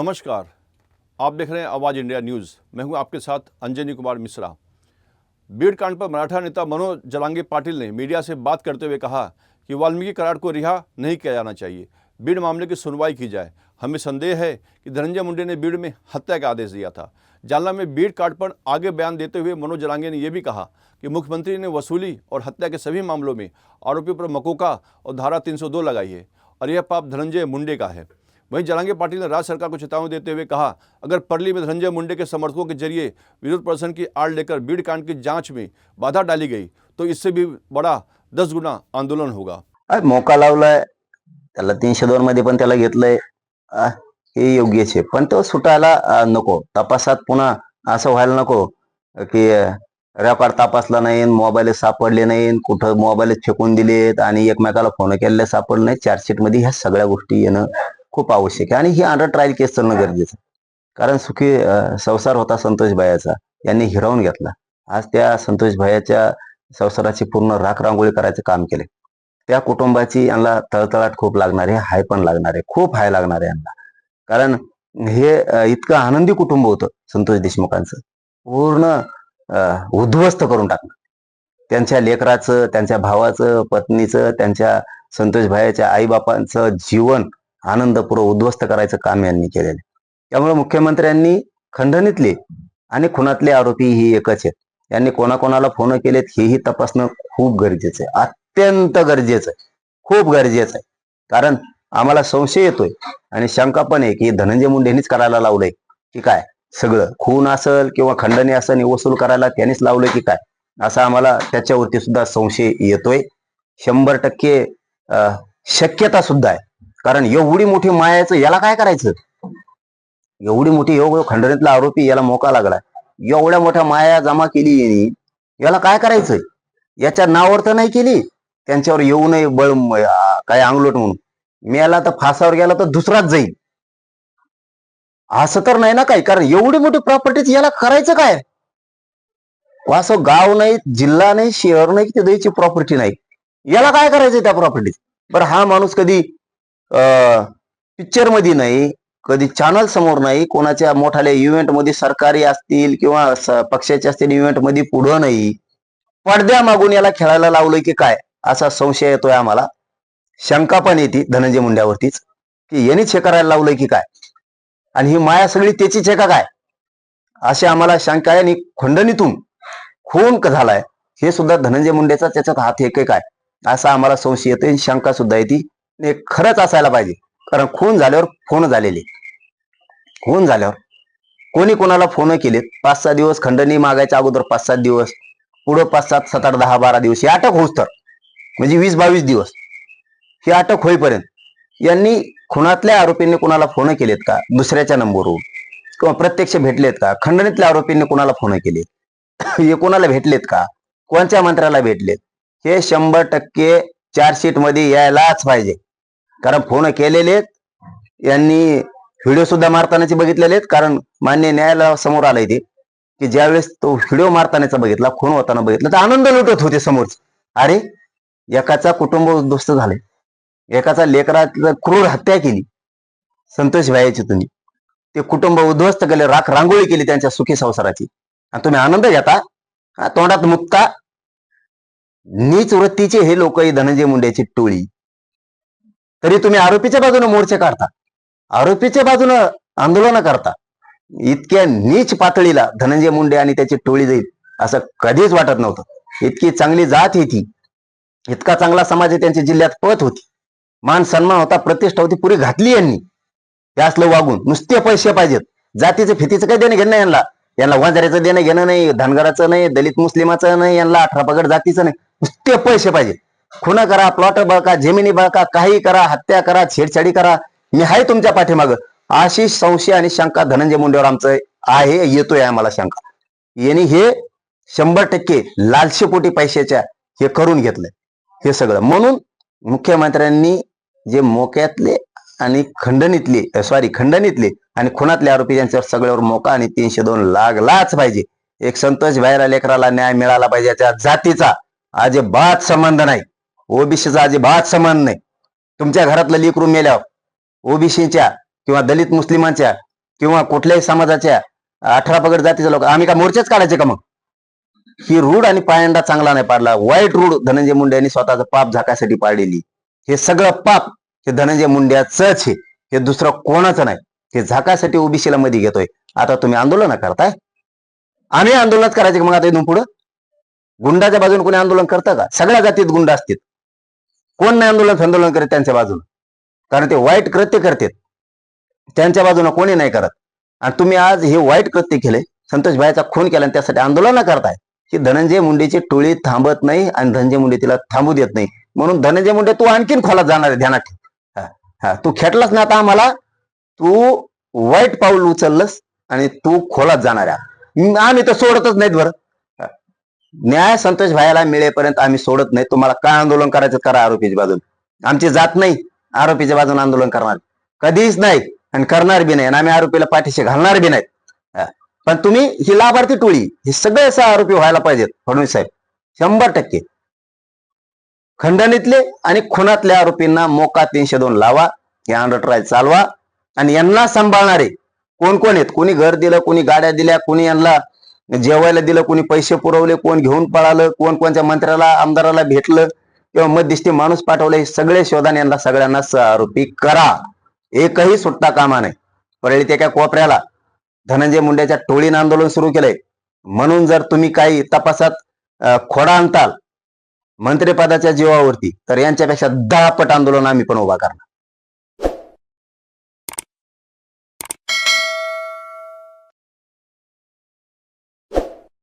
नमस्कार, आप देख रहे हैं आवाज़ इंडिया न्यूज़। मैं हूं आपके साथ अंजनी कुमार मिश्रा। बीड़ कांड पर मराठा नेता मनोज जरांगे पाटिल ने मीडिया से बात करते हुए कहा कि वाल्मीकि कराड़ को रिहा नहीं किया जाना चाहिए, बीड़ मामले की सुनवाई की जाए। हमें संदेह है कि धनंजय मुंडे ने बीड़ में हत्या का आदेश दिया था। जालना में बीड़ कांड पर आगे बयान देते हुए मनोज जरांगे ने यह भी कहा कि मुख्यमंत्री ने वसूली और हत्या के सभी मामलों में आरोपियों पर मकोका और धारा 302 लगाई है और यह पाप धनंजय मुंडे का है। वहीं जरांगे पाटिल ने राज्य सरकार को चेतावनी देते हुए कहा, अगर परली में धनंजय मुंडे के समर्थकों के जरिए विरोध प्रदर्शन की आड़ लेकर बीड़ कांड की जांच में बाधा डाली गई तो इससे भी बड़ा 10 गुना आंदोलन होगा। मोका लावलाय त्याला 302 मध्ये पण त्याला घेतलंय, हे योग्यच आहे, पण तो सुटायला नको. तपासात पुन्हा असं व्हायला नको की रेकॉर्ड तपासला नाही, मोबाईल सापडले नाही, कुठं मोबाईल फेकून दिलेत आणि एकमेकाला फोन केलेले सापडले नाही. चार्जशीट मध्ये ह्या सगळ्या गोष्टी येणं खूप आवश्यक आहे आणि ही अंडर ट्रायल केस चालणं गरजेचं आहे. कारण सुखी संसार होता संतोष भाईचा, यांनी हिरावून घेतला. आज त्या संतोष भाईच्या संसाराची पूर्ण राख रांगोळी करायचं काम केले. त्या कुटुंबाची यांना तळतळाट खूप लागणार आहे, हाय पण लागणार आहे, खूप हाय लागणार आहे यांना. कारण हे इतकं आनंदी कुटुंब होतं संतोष देशमुखांचं, पूर्ण उद्ध्वस्त करून टाकलं. त्यांच्या लेकराचं, त्यांच्या भावाचं, पत्नीचं, त्यांच्या संतोष भाईच्या आईबापांचं जीवन आनंदपूर्व उद्ध्वस्त करायचं काम यांनी केलेलं. त्यामुळे मुख्यमंत्र्यांनी खंडणीतले आणि खुनातले आरोपी ही एकच आहेत. यांनी कोणाकोणाला फोन केलेत हेही तपासणं खूप गरजेचं आहे, अत्यंत गरजेचं आहे, खूप गरजेचं आहे. कारण आम्हाला संशय येतोय आणि शंका पण आहे की धनंजय मुंडेंनीच करायला लावलंय की काय, सगळं खून असेल किंवा खंडणी असेल वसूल करायला त्यांनीच लावलंय की काय, असा आम्हाला त्याच्यावरती सुद्धा संशय येतोय. 100% शक्यता सुद्धा आहे. कारण एवढी मोठी मायाचं याला काय करायचं, एवढी मोठी खंडणीतला आरोपी याला मोका लागला, एवढ्या मोठ्या माया जमा केली यांनी, याला काय करायचंय, याच्या नावावर तर नाही केली, त्यांच्यावर येऊ नये बळ काय अंगलोट म्हणून, मेला तर फासावर गेला तर दुसराच जाईल असं तर नाही ना काही. कारण एवढी मोठी प्रॉपर्टी याला करायचं काय, असं गाव नाही, जिल्हा नाही, शहर नाही, की द्यायची प्रॉपर्टी नाही, याला काय करायचंय त्या प्रॉपर्टीत. बरं हा माणूस कधी पिक्चर मध्ये नाही, कधी चॅनल समोर नाही, कोणाच्या मोठ्या इव्हेंट मध्ये सरकारी असतील किंवा पक्षाचे असतील इव्हेंट मध्ये पुढं नाही, पडद्या मागून याला खेळायला लावलंय की काय असा संशय येतोय आम्हाला. शंका पण येते धनंजय मुंड्यावरतीच की यांनीच हे करायला लावलंय की काय, आणि ही माया सगळी त्याचीच आहे का काय, अशी आम्हाला शंका आहे. आणि खंडणीतून खून झालाय हे सुद्धा धनंजय मुंडेचा त्याच्यात हात आहे काय असा आम्हाला संशय येतोय, शंका सुद्धा येते. खरंच असायला पाहिजे. कारण खून झाल्यावर फोन झालेले, खून झाल्यावर कोणी कोणाला फोन केलेत, 5-6 दिवस खंडणी मागायच्या अगोदर 5-7 दिवस, पुढं 5-7, 7-8, 10-12 दिवस, ही अटक होऊच तर म्हणजे 20-22 दिवस ही अटक होईपर्यंत यांनी खुनातल्या आरोपींनी कोणाला फोन केलेत का, दुसऱ्याच्या नंबरवरून किंवा प्रत्यक्ष भेटलेत का, खंडणीतल्या आरोपींनी कोणाला फोन केलेत, हे कोणाला भेटलेत का, कोणत्या मंत्र्याला भेटलेत, हे 100% चार्जशीट मध्ये यायलाच पाहिजे. कारण फोन केलेले यांनी व्हिडिओ सुद्धा मारतानाचे बघितलेले आहेत. कारण मान्य न्यायालया समोर आलंय ते की ज्यावेळेस तो व्हिडिओ मारतानाचा बघितला, खून होताना बघितलं तर आनंद लुटत होते समोरच. अरे एकाचा कुटुंब उद्ध्वस्त झाले, एकाचा लेकराची क्रूर हत्या केली संतोष भाईची, तुम्ही ते कुटुंब उद्ध्वस्त केले, राख रांगोळी केली त्यांच्या सुखी संसाराची, आणि तुम्ही आनंद घेता, तोंडात मुक्ता. नीच वृत्तीचे हे लोक, धनंजय मुंडेची टोळी, तरी तुम्ही आरोपीच्या बाजूने मोर्चे काढता, आरोपीच्या बाजूने आंदोलन करता. इतक्या नीच पातळीला धनंजय मुंडे आणि त्याची टोळी जाईल असं कधीच वाटत नव्हतं. इतकी चांगली जात होती, इतका चांगला समाज आहे त्यांच्या जिल्ह्यात, पत होती, मान सन्मान होता, प्रतिष्ठा होती, पुरी घातली यांनी. हे असलं वागून नुसते पैसे पाहिजेत, जातीचं फितीचं काही देणं घेणं यांना, यांना वंजाऱ्याचं देणं घेणं नाही, धनगराचं नाही, दलित मुस्लिमाचं नाही, यांना 18 पगड जातीचं नाही, नुसते पैसे पाहिजे. खुना करा, प्लॉट बळका, जमिनी बळका, काही करा, हत्या करा, छेडछाडी करा, मी आहे तुमच्या पाठीमागं, अशी संशय आणि शंका धनंजय मुंडेवर आमचं आहे, येतोय आम्हाला शंका. यांनी हे 100% लालशेपोटी पैशाच्या हे करून घेतलंय हे सगळं. म्हणून मुख्यमंत्र्यांनी जे मोक्यातले आणि खंडणीतले आणि खुनातले आरोपी यांच्यावर सगळ्यावर मोका आणि 302 लागलाच पाहिजे. एक संतोष भाईला लेकराला न्याय मिळाला पाहिजे. त्या जातीचा अजिबात संबंध नाही, ओबीसीचा अजिबात संबंध नाही. तुमच्या घरातलं लेकरू मेल्यावर ओबीसीच्या किंवा दलित मुस्लिमांच्या किंवा कुठल्याही समाजाच्या 18 पगड जातीचे लोक, आम्ही का मोर्चेच काढायचे का? मग ही रूढ आणि पायंडा चांगला नाही पाडला. वाईट रूढ धनंजय मुंडे यांनी स्वतःचं पाप झाकासाठी पाडलेली. हे सगळं पाप हे धनंजय मुंड्याच आहे, हे दुसरं कोणाचं नाही. हे झाकासाठी ओबीसीला मध्ये घेतोय. आता तुम्ही आंदोलन करताय, आम्ही आंदोलनात करायचे का? मग आता इथून पुढे गुंडाच्या बाजूने कोणी आंदोलन करतं का? सगळ्या जातीत गुंड असतील, कोण नाही आंदोलन करत त्यांच्या बाजूने, कारण ते वाईट कृत्य करतात. त्यांच्या बाजूने कोणी नाही करत. आणि तुम्ही आज हे वाईट कृत्य केले, संतोष भाईचा खून केला आणि त्यासाठी आंदोलन करताय. ही धनंजय मुंडेची टोळी थांबत नाही आणि धनंजय मुंडे तिला थांबू देत नाही. म्हणून धनंजय मुंडे तू आणखीन खोलात जाणार आहे, ध्यानात ठेव. तू खेटलास ना आता आम्हाला, तू वाईट पाऊल उचललंस आणि तू खोलात जाणार आहे. आम्ही तर सोडतच नाहीत बरं. न्याय संतोष भाईला मिळेपर्यंत आम्ही सोडत नाही. तुम्हाला काय आंदोलन करायचं करा आरोपीच्या बाजून. आमची जात नाही आरोपीच्या बाजून आंदोलन करणार, कधीच नाही आणि करणार बी नाही. आणि आम्ही आरोपीला पाठीशी घालणार बी नाही. पण तुम्ही ही लाभार्थी टोळी, हे सगळे आरोपी व्हायला पाहिजेत फडणवीस साहेब, 100%. खंडणीतले आणि खुनातल्या आरोपींना मोका 302 लावा, हे अंडर ट्रायल चालवा. आणि यांना सांभाळणारे कोण कोण आहेत? कोणी घर दिलं, कोणी गाड्या दिल्या, कोणी यांना जेवायला दिलं, कोणी पैसे पुरवले, कोण घेऊन पळालं, कोण कोणत्या मंत्र्याला आमदाराला भेटलं किंवा मध्यस्थी माणूस पाठवले, हे सगळे शोधाने यांना सगळ्यांना आरोपी करा. एकही सुट्टा कामा नाही. परळी त्या कोपऱ्याला धनंजय मुंडेच्या टोळीनं आंदोलन सुरू केलंय. म्हणून जर तुम्ही काही तपासात खोडा आणताल मंत्रिपदाच्या जीवावरती, तर यांच्यापेक्षा 10 पट आंदोलन आम्ही पण उभा करणार.